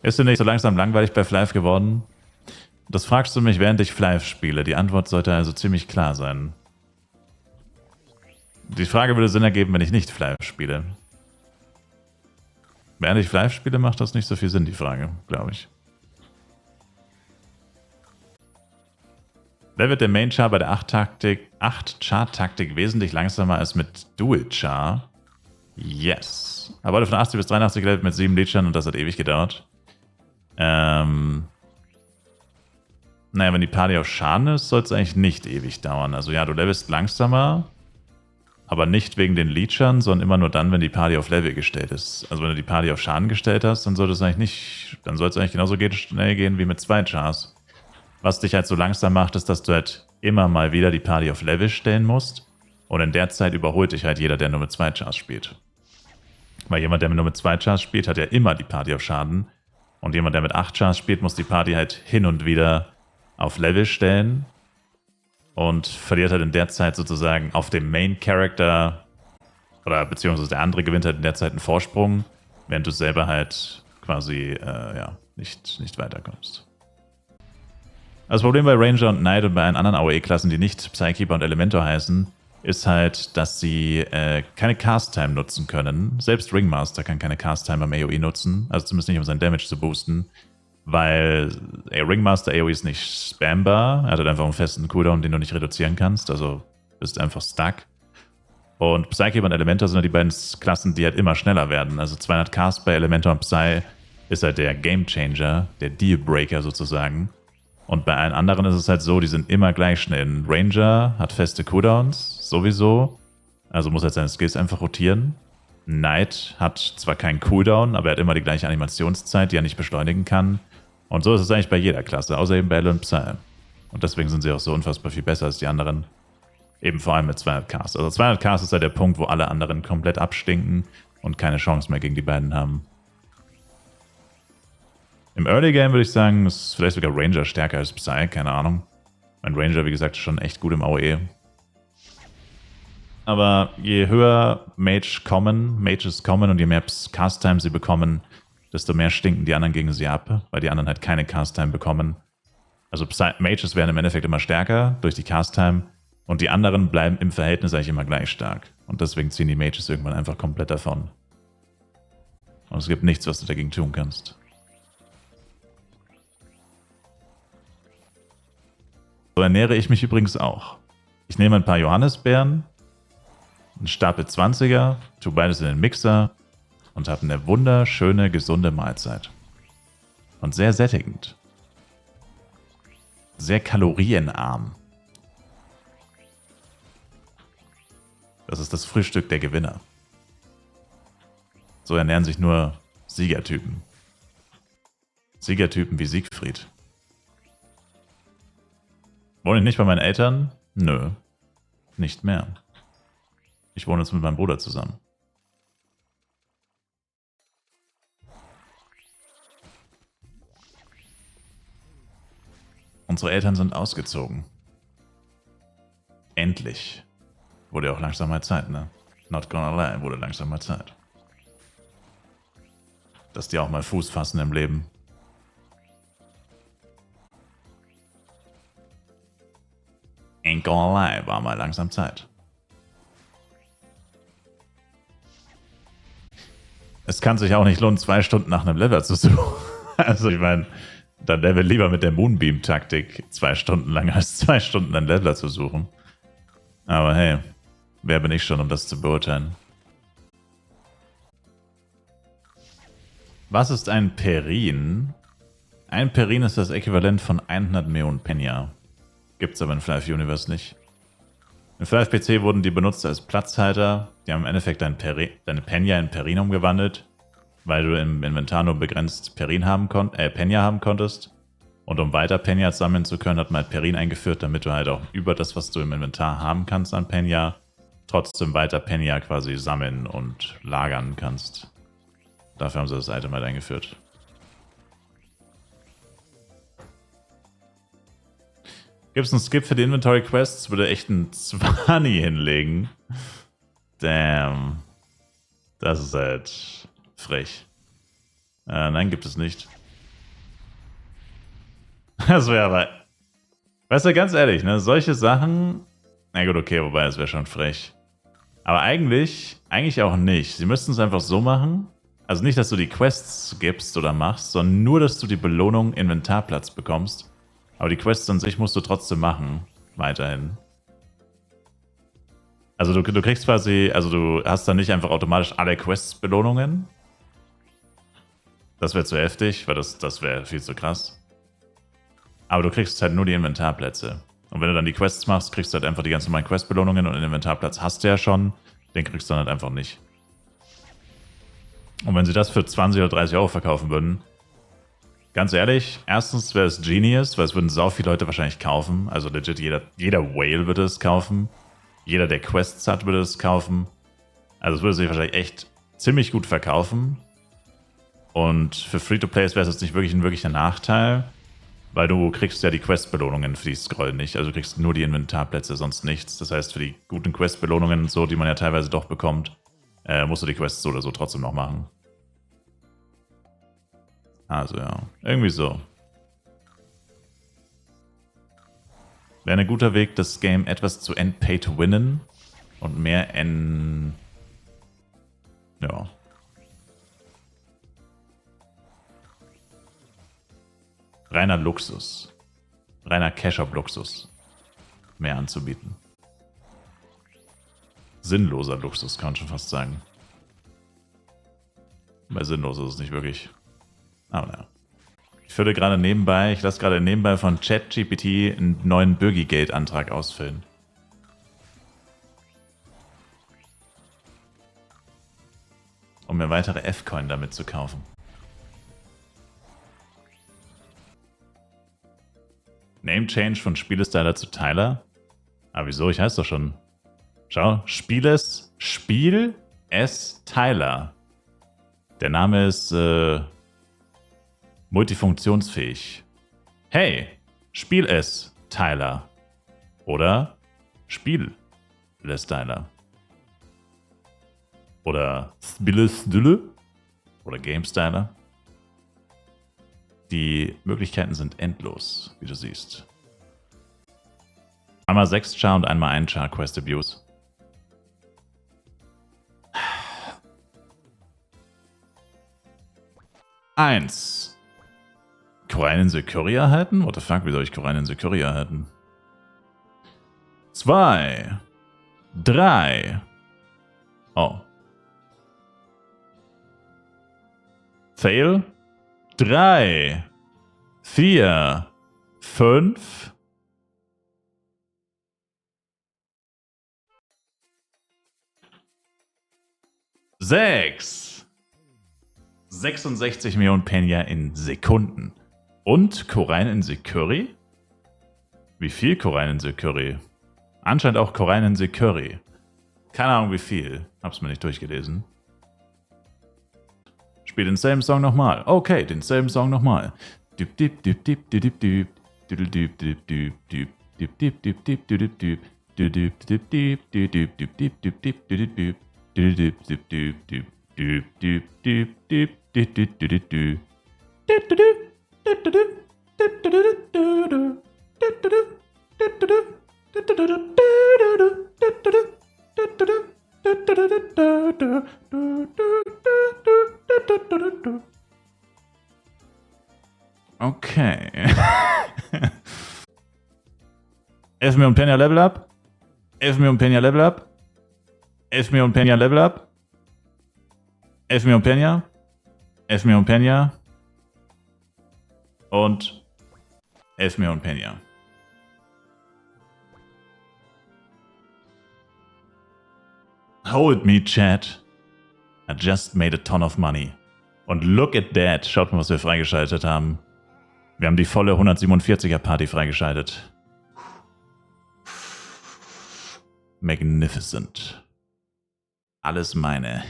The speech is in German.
Ist dir nicht so langsam langweilig bei Flive geworden? Das fragst du mich, während ich Flive spiele. Die Antwort sollte also ziemlich klar sein. Die Frage würde Sinn ergeben, wenn ich nicht Flive spiele. Während ich Flive spiele, macht das nicht so viel Sinn, die Frage, glaube ich. Wer wird der Main-Char bei der 8-Char-Taktik wesentlich langsamer als mit Dual-Char? Yes. Er wurde von 80 bis 83 gelevelt mit 7 Lichern und das hat ewig gedauert. Naja, wenn die Party auf Schaden ist, soll es eigentlich nicht ewig dauern. Also ja, du levelst langsamer, aber nicht wegen den Leechern, sondern immer nur dann, wenn die Party auf Level gestellt ist. Also wenn du die Party auf Schaden gestellt hast, dann soll es eigentlich genauso schnell gehen wie mit 2 Chars. Was dich halt so langsam macht, ist, dass du halt immer mal wieder die Party auf Level stellen musst. Und in der Zeit überholt dich halt jeder, der nur mit 2 Chars spielt. Weil jemand, der nur mit 2 Chars spielt, hat ja immer die Party auf Schaden. Und jemand, der mit 8 Chars spielt, muss die Party halt hin und wieder auf Level stellen. Und verliert halt in der Zeit sozusagen auf dem Main-Character, oder beziehungsweise der andere gewinnt halt in der Zeit einen Vorsprung, während du selber halt quasi nicht weiterkommst. Das Problem bei Ranger und Knight und bei allen anderen AOE-Klassen, die nicht Psykeeper und Elementor heißen, ist halt, dass sie keine Cast-Time nutzen können. Selbst Ringmaster kann keine Cast-Time beim AOE nutzen, also zumindest nicht, um seinen Damage zu boosten, weil Ringmaster AOE ist nicht spambar, er hat halt einfach einen festen Cooldown, den du nicht reduzieren kannst, also bist einfach stuck. Und Psykeeper und Elementor sind halt die beiden Klassen, die halt immer schneller werden. Also 200 Cast bei Elementor und Psy ist halt der Gamechanger, der Dealbreaker sozusagen. Und bei allen anderen ist es halt so, die sind immer gleich schnell. Ein Ranger hat feste Cooldowns, sowieso. Also muss halt seine Skills einfach rotieren. Knight hat zwar keinen Cooldown, aber er hat immer die gleiche Animationszeit, die er nicht beschleunigen kann. Und so ist es eigentlich bei jeder Klasse, außer eben bei Ele und Psy. Und deswegen sind sie auch so unfassbar viel besser als die anderen. Eben vor allem mit 200 Cast. Also 200 Cast ist halt der Punkt, wo alle anderen komplett abstinken und keine Chance mehr gegen die beiden haben. Im Early Game würde ich sagen, ist vielleicht sogar Ranger stärker als Psy, keine Ahnung. Mein Ranger, wie gesagt, ist schon echt gut im AOE. Aber je höher Mages kommen und je mehr Cast-Time sie bekommen, desto mehr stinken die anderen gegen sie ab, weil die anderen halt keine Cast-Time bekommen. Also Mages werden im Endeffekt immer stärker durch die Cast-Time und die anderen bleiben im Verhältnis eigentlich immer gleich stark. Und deswegen ziehen die Mages irgendwann einfach komplett davon. Und es gibt nichts, was du dagegen tun kannst. So ernähre ich mich übrigens auch. Ich nehme ein paar Johannisbeeren, einen Stapel 20er, tue beides in den Mixer und habe eine wunderschöne, gesunde Mahlzeit. Und sehr sättigend. Sehr kalorienarm. Das ist das Frühstück der Gewinner. So ernähren sich nur Siegertypen. Siegertypen wie Siegfried. Wohne ich nicht bei meinen Eltern? Nö. Nicht mehr. Ich wohne jetzt mit meinem Bruder zusammen. Unsere Eltern sind ausgezogen. Endlich. Wurde ja auch langsam mal Zeit, ne? Not gonna lie, wurde langsam mal Zeit. Dass die auch mal Fuß fassen im Leben. Ain't gonna lie, war mal langsam Zeit. Es kann sich auch nicht lohnen, 2 Stunden nach einem Level zu suchen. Also ich meine, dann Level lieber mit der Moonbeam-Taktik 2 Stunden lang als 2 Stunden einen Leveler zu suchen. Aber hey, wer bin ich schon, um das zu beurteilen? Was ist ein Perin? Ein Perin ist das Äquivalent von 100 Millionen Penya. Gibt's aber in Flive Universe nicht. In Flive PC wurden die benutzt als Platzhalter. Die haben im Endeffekt deine Penya in Perin umgewandelt, weil du im Inventar nur begrenzt Penya haben konntest. Und um weiter Penya sammeln zu können, hat man halt Perin eingeführt, damit du halt auch über das, was du im Inventar haben kannst an Penya, trotzdem weiter Penya quasi sammeln und lagern kannst. Dafür haben sie das Item halt eingeführt. Gibt es einen Skip für die Inventory Quests? Würde echt einen 20 hinlegen. Damn. Das ist halt frech. Nein, gibt es nicht. Das wäre aber... Weißt du, ganz ehrlich, ne? Solche Sachen... Na gut, okay, wobei, das wäre schon frech. Aber eigentlich auch nicht. Sie müssten es einfach so machen. Also nicht, dass du die Quests gibst oder machst, sondern nur, dass du die Belohnung Inventarplatz bekommst. Aber die Quests an sich musst du trotzdem machen. Weiterhin. Also du kriegst quasi, also du hast dann nicht einfach automatisch alle Quests Belohnungen. Das wäre zu heftig, weil das wäre viel zu krass. Aber du kriegst halt nur die Inventarplätze. Und wenn du dann die Quests machst, kriegst du halt einfach die ganz normalen Quest-Belohnungen und den Inventarplatz hast du ja schon. Den kriegst du dann halt einfach nicht. Und wenn sie das für 20 oder 30 Euro verkaufen würden, ganz ehrlich, erstens wäre es Genius, weil es würden sau viele Leute wahrscheinlich kaufen. Also legit, jeder Whale würde es kaufen. Jeder, der Quests hat, würde es kaufen. Also es würde sich wahrscheinlich echt ziemlich gut verkaufen. Und für Free-to-Plays wäre es jetzt nicht wirklich ein wirklicher Nachteil, weil du kriegst ja die Quest-Belohnungen für die Scroll nicht. Also du kriegst nur die Inventarplätze, sonst nichts. Das heißt, für die guten Quest-Belohnungen und so, die man ja teilweise doch bekommt, musst du die Quests so oder so trotzdem noch machen. Also ja, irgendwie so. Wäre ein guter Weg, das Game etwas zu Pay to winnen und mehr ja. Reiner Luxus. Reiner Cash-Up-Luxus. Mehr anzubieten. Sinnloser Luxus, kann man schon fast sagen. Weil sinnlos ist es nicht wirklich. Aber naja. Ich lasse gerade nebenbei von ChatGPT einen neuen Bürgigate-Antrag ausfüllen. Um mir weitere F-Coin damit zu kaufen. Name Change von Spielestyler zu Tyler? Ah, wieso? Ich heiße doch schon. Schau, Spiel S. Tyler. Der Name ist multifunktionsfähig. Hey, Spiel S. Tyler. Oder Spiel S. Tyler. Oder Spillestyler. Oder GameStyler. Die Möglichkeiten sind endlos, wie du siehst. Einmal 6 Char und einmal 1 Char Quest Abuse. Eins. Koreinen Security erhalten? What the fuck, wie soll ich Koreinen Security erhalten? 2. 3. Oh. Fail. 3. 4. 5. 6. 66 Millionen Penya in Sekunden. Und Koreinen Security? Wie viel Koreinen Security? Anscheinend auch Koreinen Security. Keine Ahnung wie viel. Hab's mir nicht durchgelesen. Spiel denselben Song nochmal. Okay, denselben Song nochmal. Okay. 11 Millionen Penya Level Up. 11 Millionen Penya Level Up. 11 Millionen Penya Level Up. 11 Millionen Penya. 11 Millionen Penya. Und 11 Millionen Penya. Hold me, chat. I just made a ton of money. Und look at that. Schaut mal, was wir freigeschaltet haben. Wir haben die volle 147er Party freigeschaltet. Magnificent. Alles meine.